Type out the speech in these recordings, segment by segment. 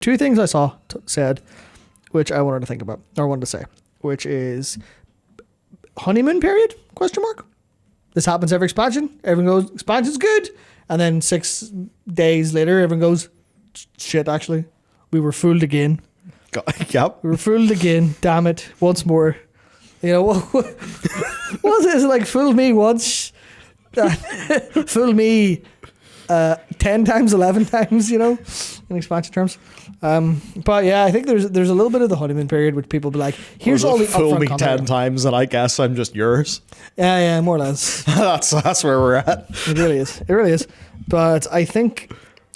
two things I saw said, which I wanted to think about, or wanted to say, which is honeymoon period, question mark. This happens every expansion. Everyone goes, expansion's good. And then 6 days later, everyone goes, shit, actually, we were fooled again. Yep. We were fooled again. Damn it. Once more. You know, what is it? Is it like fool me once? Fool me 10 times, 11 times, you know, in expansion terms. But yeah, I think there's a little bit of the honeymoon period which people be like, here's all the fool upfront me content. 10 times and I guess I'm just yours. Yeah, more or less. that's where we're at. It really is. But I think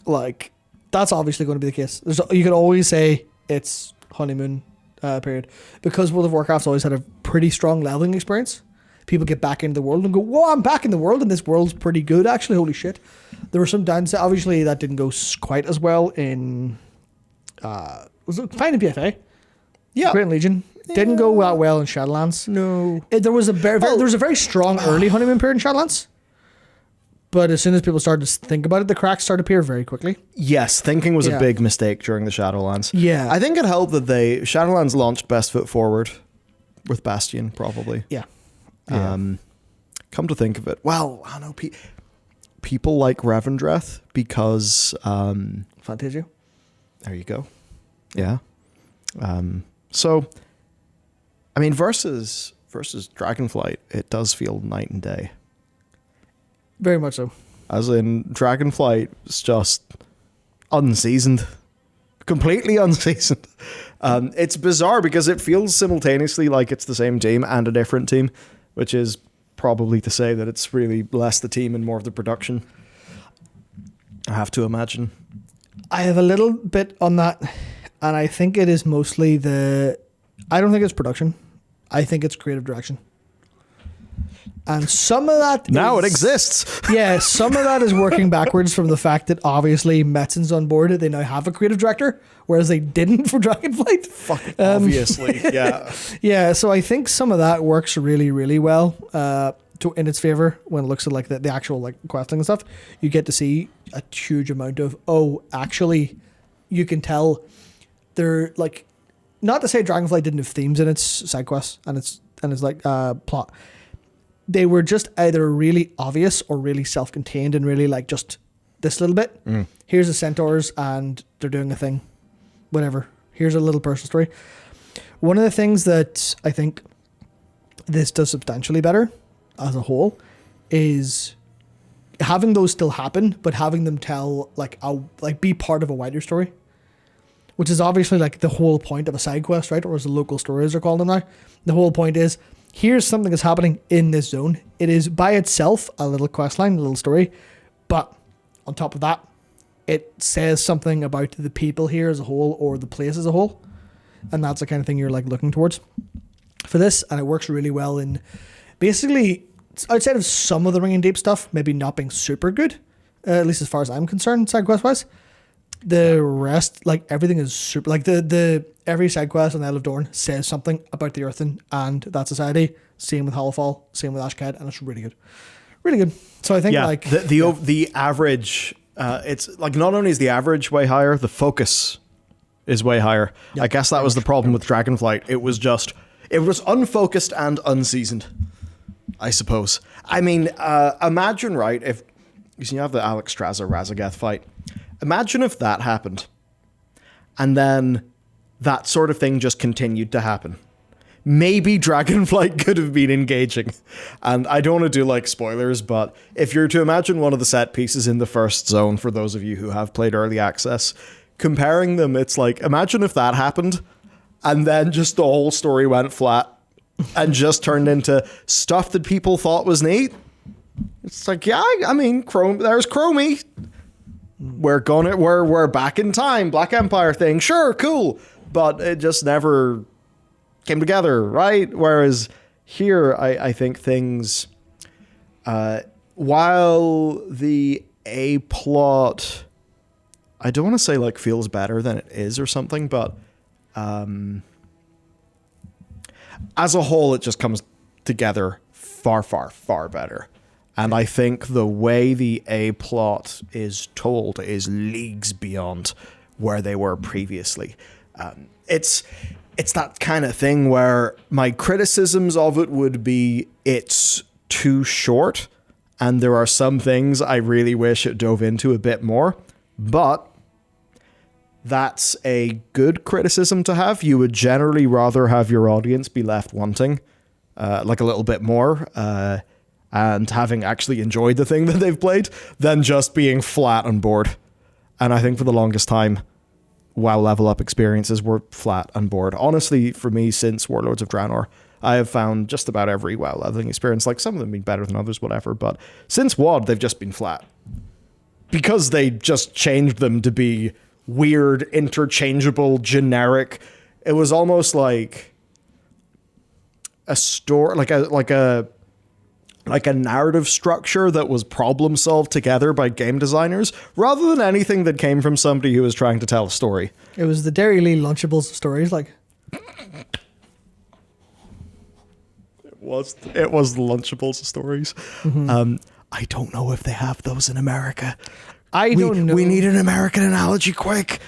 like that's obviously going to be the case. You could always say it's honeymoon period because World of Warcraft's always had a pretty strong leveling experience. People get back into the world and go, whoa, I'm back in the world and this world's pretty good actually, holy shit. There were some downsides. Obviously that didn't go quite as well in was it fine in PFA? Yeah. Great Legion. Didn't go that well in Shadowlands. No. There was a very strong early honeymoon period in Shadowlands. But as soon as people started to think about it, the cracks started to appear very quickly. Yes, thinking was a big mistake during the Shadowlands. Yeah. I think it helped that Shadowlands launched best foot forward with Bastion, probably. Yeah. Come to think of it, well, I don't know, people like Revendreth because Fantasia. There you go. Yeah. So, I mean, versus Dragonflight, it does feel night and day. Very much so. As in, Dragonflight is just unseasoned. Completely unseasoned. It's bizarre because it feels simultaneously like it's the same team and a different team, which is probably to say that it's really less the team and more of the production. I have to imagine. I have a little bit on that, and I think it is mostly I don't think it's production. I think it's creative direction. And some of that it exists. Yeah, some of that is working backwards from the fact that obviously Metzen's on board. They now have a creative director, whereas they didn't for Dragonflight. Fucking obviously, yeah. Yeah, so I think some of that works really, really well in its favor when it looks at like the actual like questing and stuff. You get to see a huge amount of, actually, you can tell they're like, not to say Dragonflight didn't have themes in its side quests and its like plot. They were just either really obvious or really self-contained and really like just this little bit. Here's the centaurs and they're doing a thing. Whatever. Here's a little personal story. One of the things that I think this does substantially better as a whole is having those still happen, but having them tell be part of a wider story, which is obviously like the whole point of a side quest, right? Or as the local stories they're calling them now. The whole point is, here's something that's happening in this zone. It is by itself a little quest line, a little story, but on top of that, it says something about the people here as a whole or the place as a whole. And that's the kind of thing you're like looking towards for this. And it works really well in basically outside of some of the Ring and Deep stuff, maybe not being super good, at least as far as I'm concerned, side quest wise. The rest, like everything is super, like the every side quest on the Isle of Dorne says something about the Earthen and that society. Same with Hollowfall, same with Ashkad, and it's really good. Really good. So I think like the average, it's like not only is the average way higher, the focus is way higher. Yep. I guess that was the problem with Dragonflight. It was unfocused and unseasoned, I suppose. I mean, imagine, right, if you have the Alexstrasza Razageth fight. Imagine if that happened and then that sort of thing just continued to happen. Maybe Dragonflight could have been engaging. And I don't want to do like spoilers, but if you're to imagine one of the set pieces in the first zone, for those of you who have played early access, comparing them, it's like, imagine if that happened and then just the whole story went flat and just turned into stuff that people thought was neat. It's like, yeah, I mean, there's Chromie. We're back in time, Black Empire thing, sure, cool, but it just never came together, right? Whereas here, I think things, while the A plot, I don't want to say like feels better than it is or something, but as a whole, it just comes together far, far, far better. And I think the way the A plot is told is leagues beyond where they were previously. It's that kind of thing where my criticisms of it would be it's too short, and there are some things I really wish it dove into a bit more, but that's a good criticism to have. You would generally rather have your audience be left wanting like a little bit more and having actually enjoyed the thing that they've played than just being flat and bored. And I think for the longest time, WoW level up experiences were flat and bored. Honestly, for me, since Warlords of Draenor, I have found just about every WoW leveling experience, like some of them being better than others, whatever, but since WoD, they've just been flat. Because they just changed them to be weird, interchangeable, generic. It was almost like a story, like a narrative structure that was problem solved together by game designers, rather than anything that came from somebody who was trying to tell a story. It was the Dairy Lee Lunchables stories, like. It was the Lunchables stories. Mm-hmm. I don't know if they have those in America. I don't know. We need an American analogy quick.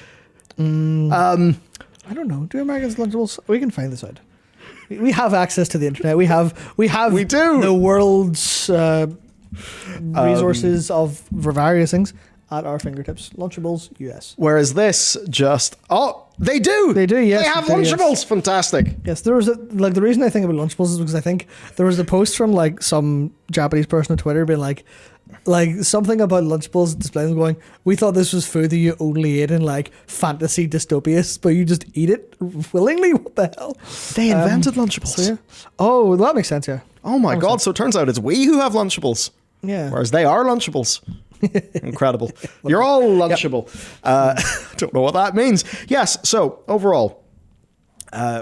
I don't know. Do Americans Lunchables? We can find this out. We have access to the internet. We do the world's resources for various things at our fingertips. Lunchables, US. Whereas this just they do. They do. Yes, they have Lunchables. Yes. Fantastic. Yes, there was the reason I think about Lunchables is because I think there was a post from like some Japanese person on Twitter being like something about Lunchables displaying going, we thought this was food that you only ate in like fantasy dystopias, but you just eat it willingly. What the hell? They invented Lunchables. So yeah. Oh, that makes sense. Yeah. Oh my God! So it turns out it's we who have Lunchables. Yeah. Whereas they are Lunchables. Incredible. You're all Lunchable. Yep. Don't know what that means. Yes. So overall,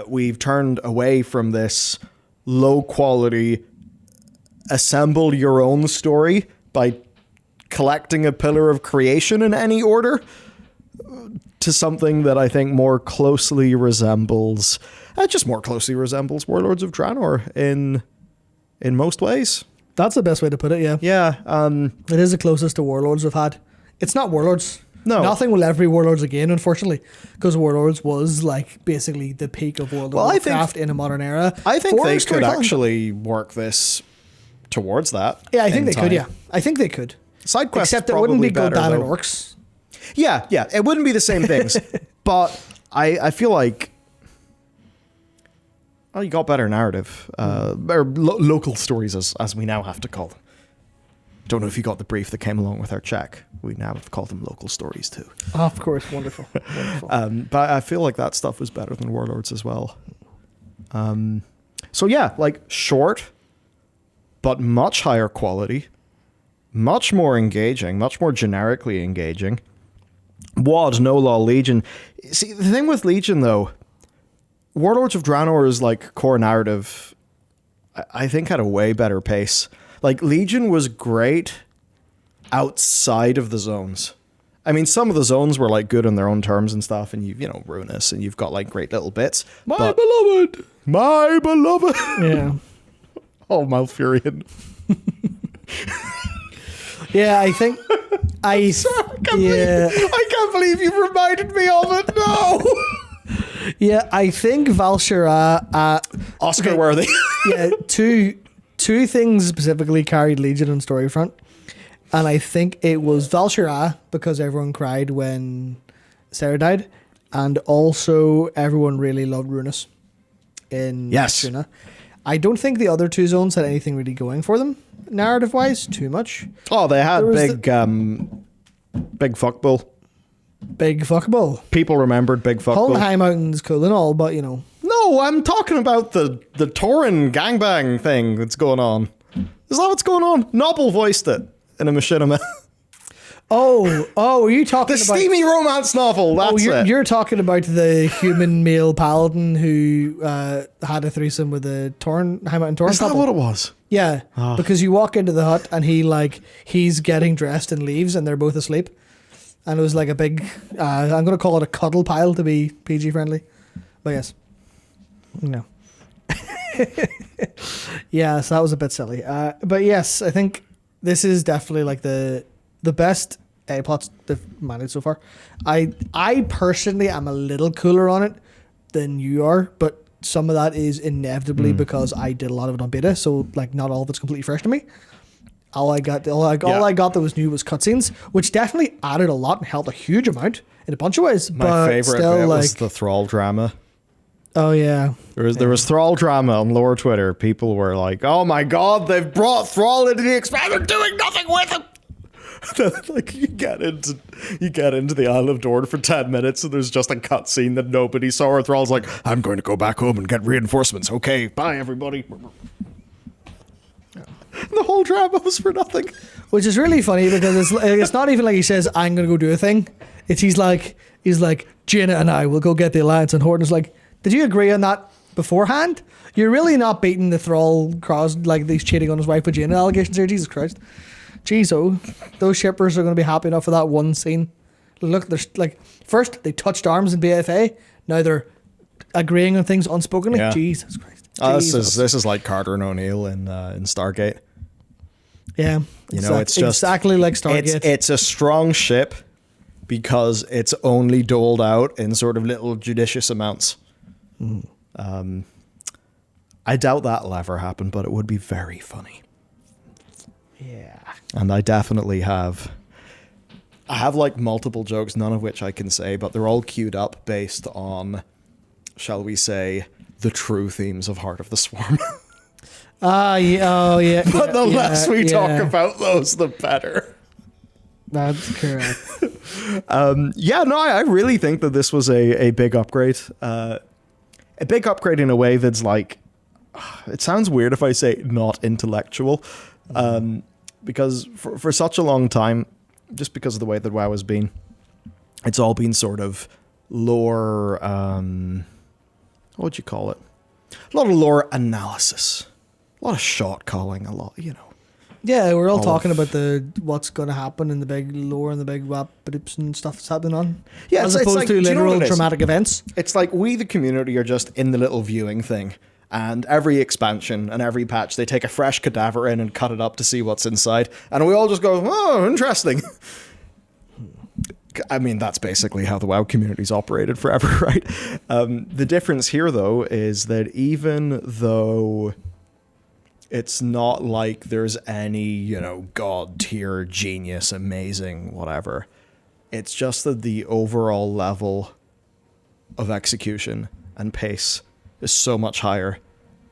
we've turned away from this low quality, assemble your own story by collecting a pillar of creation in any order, to something that I think more closely resembles Warlords of Draenor in most ways. That's the best way to put it, yeah. Yeah. It is the closest to Warlords we've had. It's not Warlords. No. Nothing will ever be Warlords again, unfortunately, because Warlords was like basically the peak of World of Warcraft in a modern era. I think they could actually work this towards that. Yeah, I think they could, yeah. I think they could. Side quests except it wouldn't be better, Gul'dan and though. Orcs. Yeah. It wouldn't be the same things. But I feel like you got better narrative. Or local stories, as we now have to call them. Don't know if you got the brief that came along with our check. We now have to call them local stories too. Oh, of course. Wonderful. But I feel like that stuff was better than Warlords as well. So yeah, like short, but much higher quality, much more engaging, much more generically engaging. WoD, No Law, Legion. See, the thing with Legion though, Warlords of Draenor's like core narrative, I think had a way better pace. Like Legion was great outside of the zones. I mean, some of the zones were like good on their own terms and stuff, and Ruinous, and you've got like great little bits. My beloved. Yeah. Oh, Malfurion. Yeah, I think I can't believe you reminded me of it. No. Yeah, I think Val'Sharah Oscar worthy. Yeah, two things specifically carried Legion on Storyfront. And I think it was Val'Sharah, because everyone cried when Sarah died. And also everyone really loved Ruinous in Shuna. I don't think the other two zones had anything really going for them, narrative-wise, too much. Oh, they had Big Fuckbull. Big Fuckbull. People remembered Big Fuckbull. Holdenheim Mountain's cool and all, but No, I'm talking about the Tauren gangbang thing that's going on. Is that what's going on? Noble voiced it in a machinima. Oh, are you talking about... The steamy romance novel, that's it. You're talking about the human male paladin who had a threesome with a High Mountain Tauren Is that couple. what it was? Yeah, because you walk into the hut and he's getting dressed and leaves and they're both asleep. And it was like a big, I'm going to call it a cuddle pile to be PG friendly. But yes. No. Yeah, so that was a bit silly. But yes, I think this is definitely like the best A plots they've managed so far. I personally am a little cooler on it than you are, but some of that is inevitably because I did a lot of it on beta, so like not all of it's completely fresh to me. All I got that was new was cutscenes, which definitely added a lot and helped a huge amount in a bunch of ways. My favorite bit was the Thrall drama. Oh yeah, there was Thrall drama on lore Twitter. People were like, "Oh my god, they've brought Thrall into the expansion, doing nothing with him." Like you get into the Isle of Dorne for 10 minutes and there's just a cutscene that nobody saw. Or Thrall's like, "I'm going to go back home and get reinforcements. Okay, bye everybody." The whole drama was for nothing. Which is really funny because it's not even like he says, "I'm going to go do a thing." It's he's like, "Jaina and I will go get the Alliance," and Horton's like, "Did you agree on that beforehand? You're really not beating the Thrall cross like he's cheating on his wife with Jaina allegations here. Jesus Christ." Jeez, those shippers are going to be happy enough for that one scene. Look, there's like, first they touched arms in BFA, now they're agreeing on things unspokenly. Yeah. Jesus Christ. This is like Carter and O'Neill in Stargate. Yeah, it's just exactly like Stargate. It's a strong ship because it's only doled out in sort of little judicious amounts. I doubt that'll ever happen, but it would be very funny. Yeah. And I definitely have like multiple jokes, none of which I can say, but they're all queued up based on, shall we say, the true themes of Heart of the Swarm. Yeah. But the less we talk about those, the better. That's correct. I really think that this was a big upgrade. A big upgrade in a way that's like, it sounds weird if I say not intellectual. Because for such a long time, just because of the way that WoW has been, it's all been sort of lore, what would you call it? A lot of lore analysis, a lot of shot calling, a lot, Yeah, we're all talking about what's going to happen in the big lore and the big wap-a-doops and stuff that's happening on. Yeah, as opposed to literal dramatic events. It's like we, the community, are just in the little viewing thing. And every expansion and every patch, they take a fresh cadaver in and cut it up to see what's inside. And we all just go, "Oh, interesting." I mean, that's basically how the WoW community's operated forever, right? The difference here, though, is that even though it's not like there's any, god tier, genius, amazing, whatever. It's just that the overall level of execution and pace is so much higher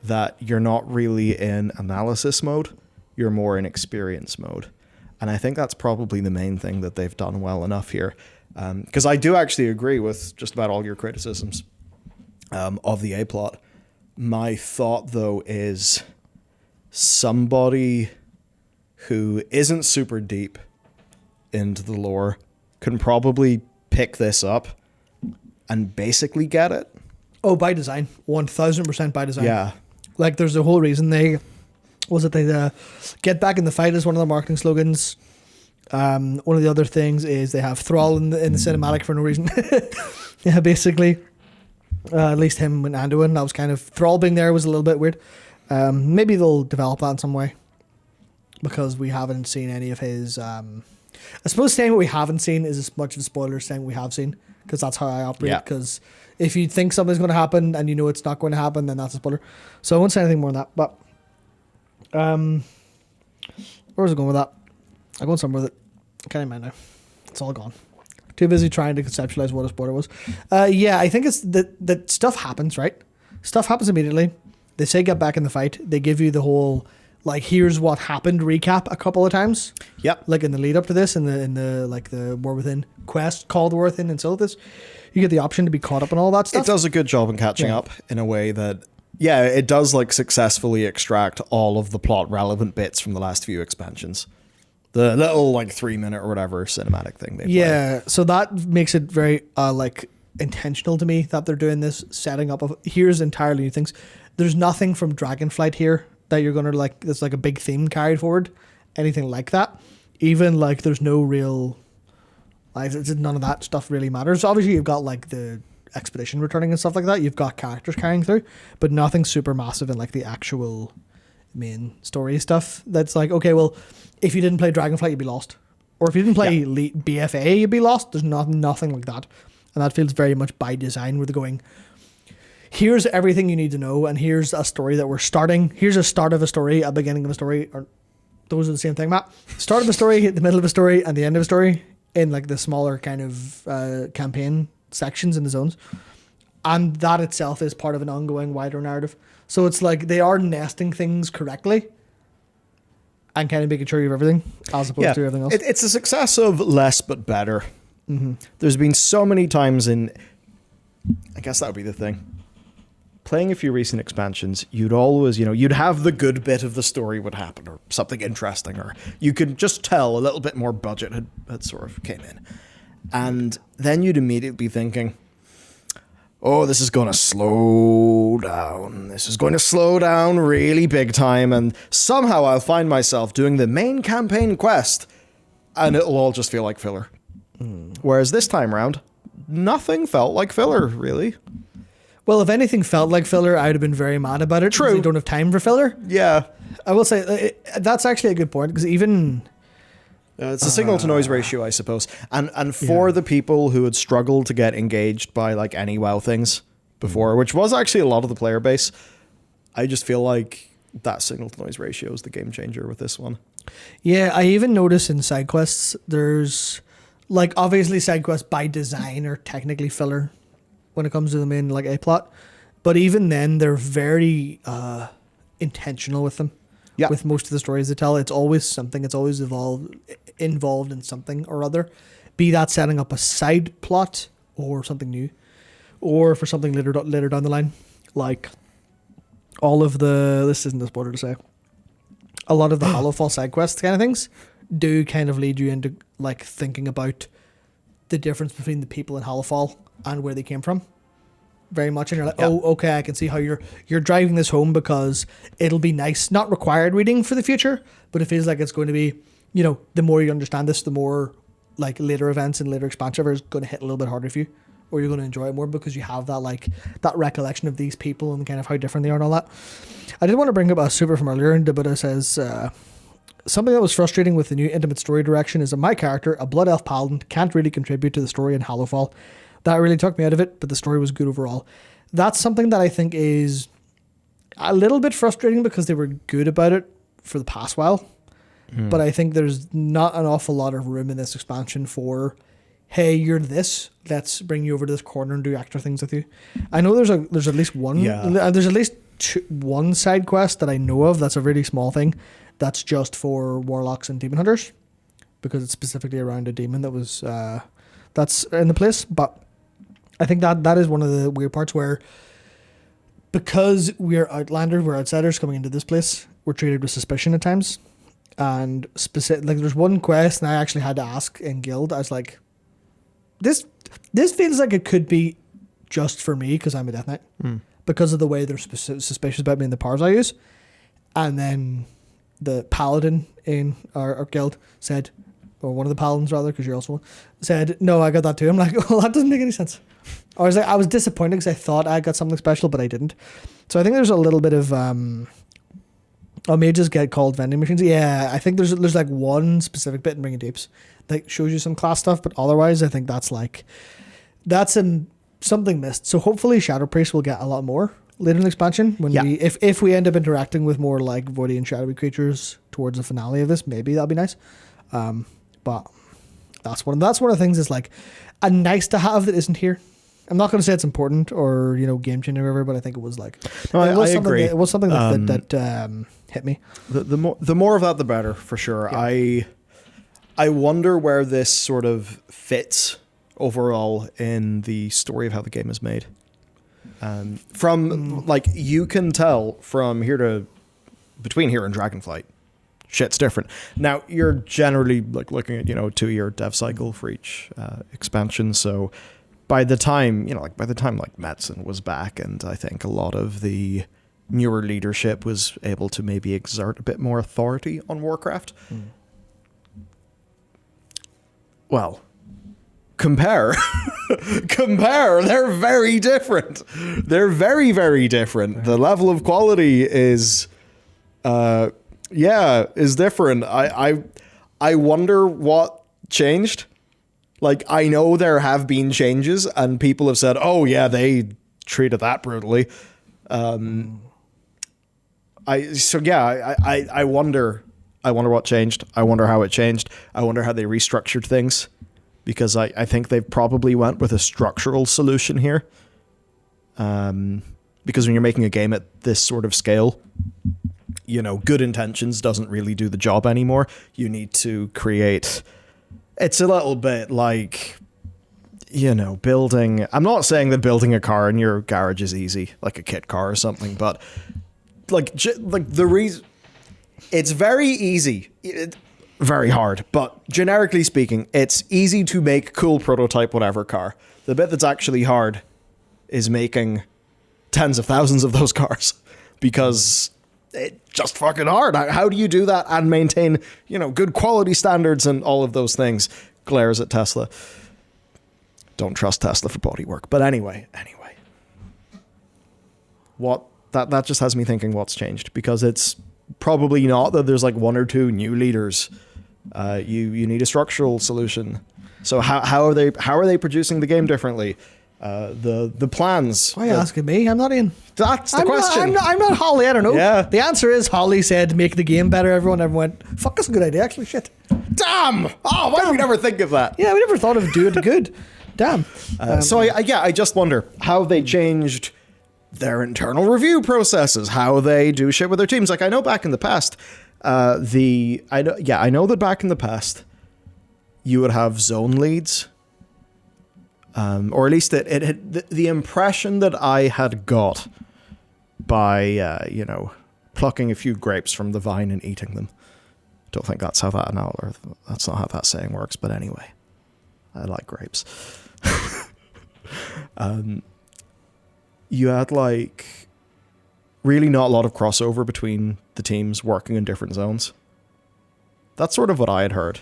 that you're not really in analysis mode, you're more in experience mode. And I think that's probably the main thing that they've done well enough here. Because I do actually agree with just about all your criticisms of the A-plot. My thought, though, is somebody who isn't super deep into the lore can probably pick this up and basically get it. Oh, by design. 1000% by design. Yeah. Like, there's a whole reason they get back in the fight is one of their marketing slogans. One of the other things is they have Thrall in the cinematic for no reason. Yeah, basically. At least him and Anduin. That was kind of... Thrall being there was a little bit weird. Maybe they'll develop that in some way. Because we haven't seen any of his... I suppose saying what we haven't seen is as much of a spoiler as saying what we have seen. Because that's how I operate. Because if you think something's going to happen and you know it's not going to happen, then that's a spoiler. So I won't say anything more on that. But where was I going with that? I'm going somewhere with it. I can't remember now. It's all gone. Too busy trying to conceptualize what a spoiler was. Yeah, I think it's that stuff happens, right? Stuff happens immediately. They say get back in the fight. They give you the whole, like, here's what happened recap a couple of times. Yep. Like in the lead up to this, in the War Within quest, called War Within and Silithus. You get the option to be caught up on all that stuff. It does a good job in catching up in a way that, it does like successfully extract all of the plot relevant bits from the last few expansions. The little like 3-minute or whatever cinematic thing they play. So that makes it very like intentional to me that they're doing this, setting up of here's entirely new things. There's nothing from Dragonflight here that you're gonna like. That's like a big theme carried forward. Anything like that. Even like there's no real. Like none of that stuff really matters. Obviously, you've got like the expedition returning and stuff like that. You've got characters carrying through, but nothing super massive in like the actual main story stuff. That's like, okay, well, if you didn't play Dragonflight, you'd be lost, Or if you didn't play BFA, you'd be lost. There's nothing like that. And that feels very much by design, where they're going, here's everything you need to know, and here's a story that we're starting. Here's a start of a story, a beginning of a story. Or those are the same thing, Matt. Start of a story, the middle of a story, and the end of a story in like the smaller kind of campaign sections in the zones. And that itself is part of an ongoing wider narrative. So it's like they are nesting things correctly and kind of making sure you have everything as opposed to everything else. It's a success of less but better. Mm-hmm. There's been so many times I guess that would be the thing. Playing a few recent expansions, you'd always, you'd have the good bit of the story would happen, or something interesting, or you could just tell a little bit more budget had sort of came in. And then you'd immediately be thinking, oh, this is going to slow down. This is going to slow down really big time. And somehow I'll find myself doing the main campaign quest and it'll all just feel like filler. Whereas this time around, nothing felt like filler, really. Well, if anything felt like filler, I would have been very mad about it. True. You don't have time for filler. Yeah. I will say that's actually a good point, because even... it's a signal to noise ratio, I suppose. And for the people who had struggled to get engaged by like any WoW things before, which was actually a lot of the player base, I just feel like that signal to noise ratio is the game changer with this one. Yeah, I even notice in side quests, there's like obviously side quests by design are technically filler when it comes to the main like A plot, but even then they're very intentional with them. Yeah. With most of the stories they tell, it's always something. It's always involved in something or other, be that setting up a side plot or something new, or for something later down the line, like all of this isn't a spoiler to say, a lot of the Hollowfall side quest kind of things do kind of lead you into like thinking about the difference between the people in Hollowfall and where they came from. Very much, and you're like, oh, okay, I can see how you're driving this home, because it'll be nice, not required reading for the future, but it feels like it's going to be, the more you understand this, the more like later events and later expansion is going to hit a little bit harder for you, or you're going to enjoy it more because you have that like that recollection of these people and kind of how different they are and all that. I did want to bring up a super from earlier, and Debuta says something that was frustrating with the new intimate story direction is that my character, a blood elf paladin, can't really contribute to the story in Hollowfall. That really took me out of it, but the story was good overall. That's something that I think is a little bit frustrating, because they were good about it for the past while. But I think there's not an awful lot of room in this expansion for, hey, you're this, let's bring you over to this corner and do extra things with you. I know there's at least one, there's at least one side quest that I know of that's a really small thing that's just for warlocks and demon hunters, because it's specifically around a demon that was that's in the place. But I think that is one of the weird parts, where because we're outlanders, we're outsiders coming into this place, we're treated with suspicion at times. And like there's one quest, and I actually had to ask in guild, I was like, this feels like it could be just for me because I'm a Death Knight, because of the way they're suspicious about me and the powers I use. And then the paladin in our guild said, or one of the paladins rather, because you're also one, said, no, I got that too. I'm like, well, that doesn't make any sense. I was disappointed because I thought I got something special, but I didn't. So I think there's a little bit of mages get called vending machines. Yeah, I think there's like one specific bit in Ring of Deeps that shows you some class stuff, but otherwise I think that's something missed. So hopefully Shadow Priest will get a lot more later in the expansion when if we end up interacting with more like voidy and shadowy creatures towards the finale of this, maybe that'll be nice. But that's one of the things, is like a nice to have that isn't here. I'm not going to say it's important or game changing or whatever, but I think it was like I agree. It was something that hit me. The more of that, the better, for sure. Yeah. I wonder where this sort of fits overall in the story of how the game is made. Like you can tell from between here and Dragonflight, shit's different. Now you're generally like looking at 2-year dev cycle for each expansion, so. By the time Metzen was back, and I think a lot of the newer leadership was able to maybe exert a bit more authority on Warcraft. Well, compare. They're very different. They're very, very different. The level of quality is different. I wonder what changed. Like, I know there have been changes and people have said, oh yeah, they treated that brutally. I wonder what changed. I wonder how it changed. I wonder how they restructured things, because I think they've probably went with a structural solution here. Because when you're making a game at this sort of scale, you know, good intentions doesn't really do the job anymore. You need to create... It's a little bit like, you know, building... I'm not saying that building a car in your garage is easy, like a kit car or something, but like the reason... It's very easy. Very hard, but generically speaking, it's easy to make cool prototype whatever car. The bit that's actually hard is making tens of thousands of those cars, because it's just fucking hard. How do you do that and maintain, you know, good quality standards and all of those things? Glares at Tesla. Don't trust Tesla for bodywork. But anyway. That just has me thinking what's changed, because it's probably not that there's like one or two new leaders. You need a structural solution. So how are they producing the game differently? The plans. Why are you asking me? I'm not in. That's the question. I'm not Holly. I don't know. Yeah. The answer is Holly said make the game better. Everyone went, fuck, that's a good idea. Actually, shit. Damn. Oh, why did we never think of that? Yeah, we never thought of doing it good. Damn. I just wonder how they changed their internal review processes, how they do shit with their teams. Like, I know back in the past, I know that back in the past, you would have zone leads. Or at least it had, the impression that I had got by, plucking a few grapes from the vine and eating them. Don't think that's how that's not how that saying works, but anyway, I like grapes. You had like really not a lot of crossover between the teams working in different zones. That's sort of what I had heard.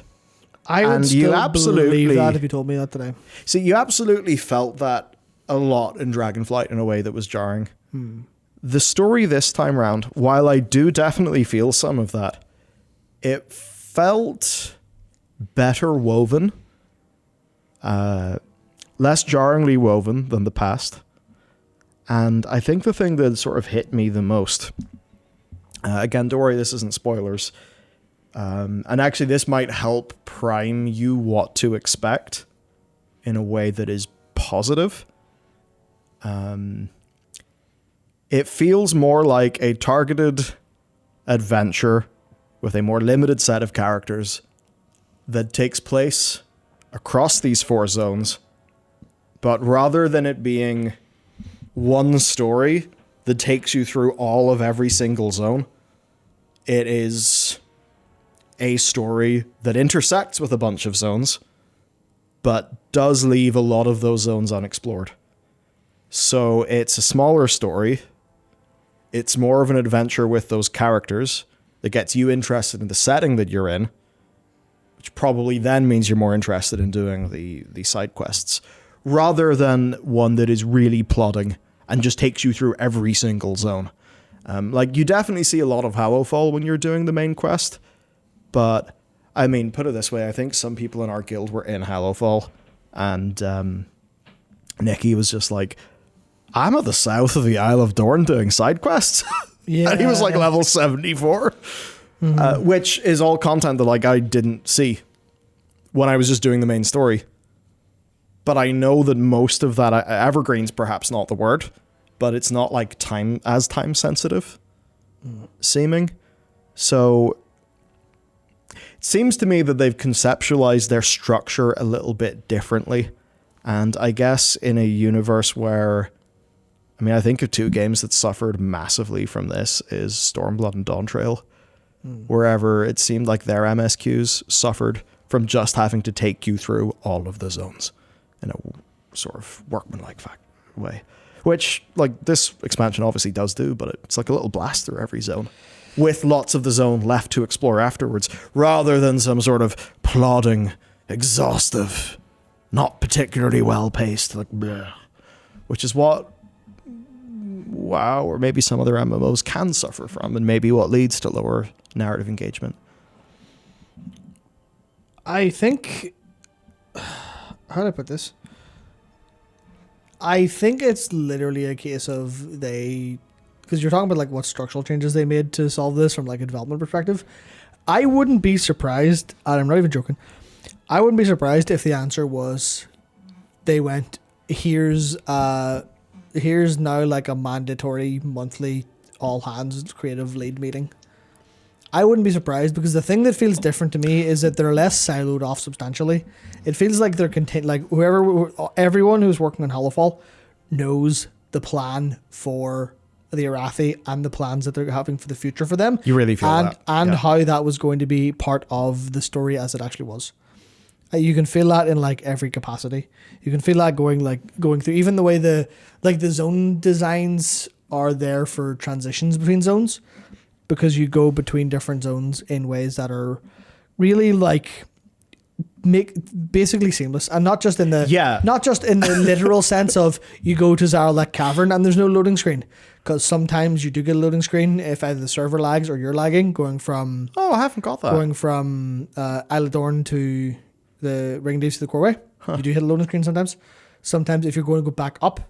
I would still believe that if you told me that today. See, you absolutely felt that a lot in Dragonflight in a way that was jarring. The story this time round, while I do definitely feel some of that, it felt better woven, less jarringly woven than the past. And I think the thing that sort of hit me the most, again, don't worry, this isn't spoilers, and actually this might help prime you what to expect in a way that is positive. It feels more like a targeted adventure with a more limited set of characters that takes place across these 4 zones. But rather than it being one story that takes you through all of every single zone, it is a story that intersects with a bunch of zones, but does leave a lot of those zones unexplored. So it's a smaller story. It's more of an adventure with those characters that gets you interested in the setting that you're in, which probably then means you're more interested in doing the side quests, rather than one that is really plodding and just takes you through every single zone. Like, you definitely see a lot of Hallowfall when you're doing the main quest, but, I mean, put it this way, I think some people in our guild were in Hallowfall, and Nicky was just like, I'm at the south of the Isle of Dorn doing side quests. Yeah. And he was like level 74, which is all content that like I didn't see when I was just doing the main story. But I know that most of that, evergreen's perhaps not the word, but it's not like time sensitive seeming. So it seems to me that they've conceptualized their structure a little bit differently. And I guess in a universe where, I mean, I think of 2 games that suffered massively from this is Stormblood and Dawntrail, wherever it seemed like their MSQs suffered from just having to take you through all of the zones in a sort of workmanlike way, which like this expansion obviously does do, but it's like a little blast through every zone with lots of the zone left to explore afterwards, rather than some sort of plodding, exhaustive, not particularly well-paced, like bleh, which is what WoW or maybe some other MMOs can suffer from, and maybe what leads to lower narrative engagement. I think, how do I put this? I think it's literally a case of because you're talking about like what structural changes they made to solve this from like a development perspective. I wouldn't be surprised, and I'm not even joking, I wouldn't be surprised if the answer was they went, here's now like a mandatory monthly all hands creative lead meeting. I wouldn't be surprised, because the thing that feels different to me is that they're less siloed off substantially. It feels like they're like everyone who's working on Hallowfall knows the plan for the Arathi and the plans that they're having for the future for them. You really feel that. And how that was going to be part of the story as it actually was. You can feel that in like every capacity. You can feel that going through even the way the zone designs are there for transitions between zones, because you go between different zones in ways that are really like basically seamless, and not just in the literal sense of you go to Zaralek Cavern and there's no loading screen, because sometimes you do get a loading screen if either the server lags or you're lagging going from I haven't got that Isle of Dorn to the Ring Deeps to the Coreway. You do hit a loading screen sometimes. Sometimes if you're going to go back up,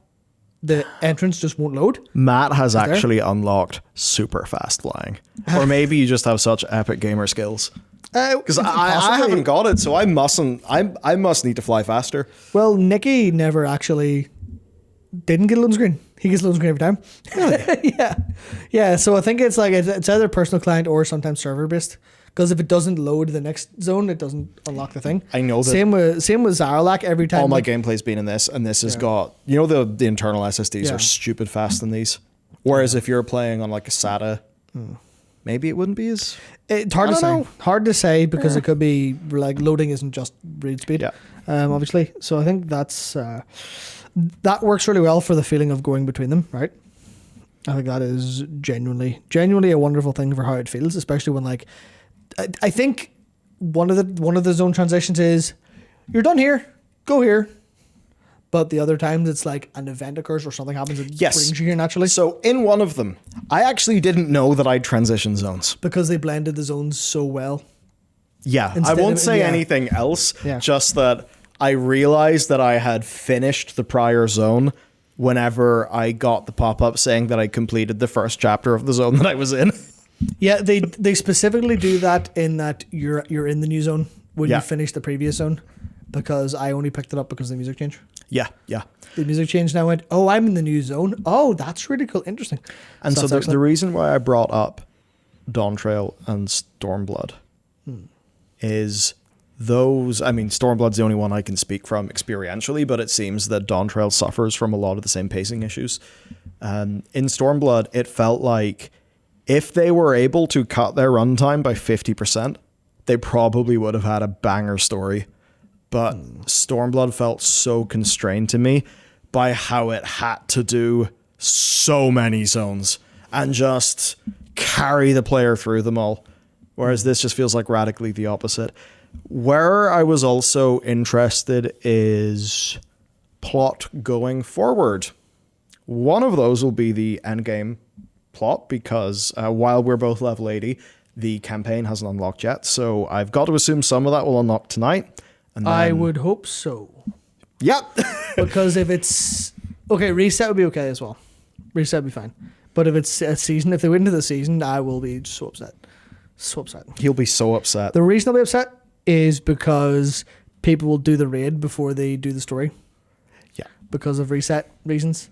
the entrance just won't load. Matt has actually unlocked super fast flying. Or maybe you just have such epic gamer skills. Because I haven't got it, so I must need to fly faster. Well, Nikki never actually didn't get a loading screen. He gets a loading screen every time. Really? Yeah. So I think it's like it's either personal client or sometimes server based. Because if it doesn't load the next zone, it doesn't unlock the thing. I know that. Same with Zaralak every time. All my gameplay's been in this, and this has got, the internal SSDs are stupid fast in these. Whereas if you're playing on like a SATA, maybe it wouldn't be as... It's hard to say. Hard to say, because it could be like loading isn't just read speed, obviously. So I think that works really well for the feeling of going between them, right? I think that is genuinely a wonderful thing for how it feels, especially when like... I think one of the zone transitions is you're done here, go here. But the other times it's like an event occurs or something happens that brings you here naturally. So in one of them, I actually didn't know that I'd transition zones. Because they blended the zones so well. Yeah, I won't say anything else, just that I realized that I had finished the prior zone whenever I got the pop-up saying that I completed the first chapter of the zone that I was in. Yeah, they specifically do that in that you're in the new zone when you finish the previous zone, because I only picked it up because of the music change. Yeah. The music change now went, oh, I'm in the new zone. Oh, that's really cool. Interesting. And so the reason why I brought up Dawn Trail and Stormblood is Stormblood's the only one I can speak from experientially, but it seems that Dawn Trail suffers from a lot of the same pacing issues. In Stormblood, it felt like if they were able to cut their runtime by 50%, they probably would have had a banger story. But Stormblood felt so constrained to me by how it had to do so many zones and just carry the player through them all. Whereas this just feels like radically the opposite. Where I was also interested is plot going forward. One of those will be the endgame plot, because while we're both level 80, the campaign hasn't unlocked yet, so I've got to assume some of that will unlock tonight. And then... I would hope so. Yep. Because if it's... Okay, reset would be okay as well. Reset would be fine. But if it's a season, if they went into the season, I will be so upset. So upset. He'll be so upset. The reason I'll be upset is because people will do the raid before they do the story. Yeah. Because of reset reasons.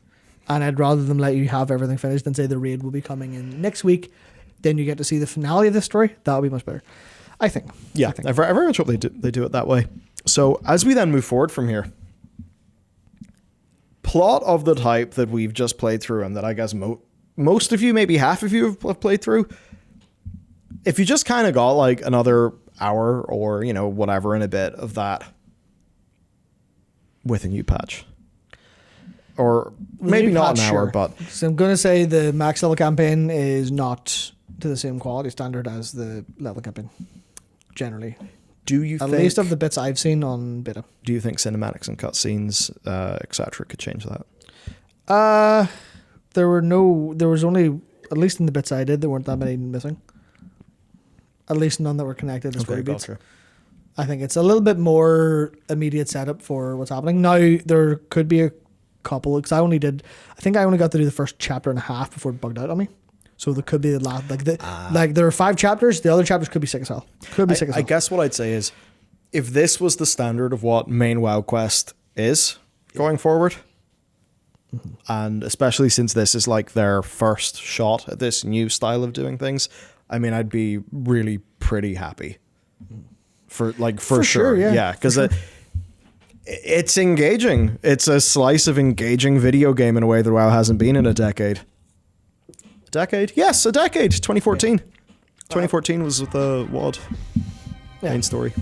And I'd rather them let you have everything finished than say the raid will be coming in next week. Then you get to see the finale of the story. That would be much better, I think. Yeah, I very much hope they do it that way. So as we then move forward from here, plot of the type that we've just played through and that I guess most of you, maybe half of you have played through. If you just kind of got like another hour or, whatever in a bit of that with a new patch. Or maybe not an hour, but... So I'm going to say the max level campaign is not to the same quality standard as the level campaign, generally. Do you think... At least of the bits I've seen on beta. Do you think cinematics and cutscenes, etc., could change that? There was only, at least in the bits I did, there weren't that many missing. At least none that were connected to story beats. I think it's a little bit more immediate setup for what's happening. Now, there could be a couple, because I only got to do the first chapter and a half before it bugged out on me. So there could be the last, like there are 5 chapters. The other chapters could be sick as hell. I guess what I'd say is, if this was the standard of what main WoW quest is going forward, and especially since this is like their first shot at this new style of doing things, I mean, I'd be really pretty happy for sure. Yeah, because it's engaging. It's a slice of engaging video game in a way that WoW hasn't been in a decade. A decade? Yes, a decade. 2014. 2014 was the WoD main story.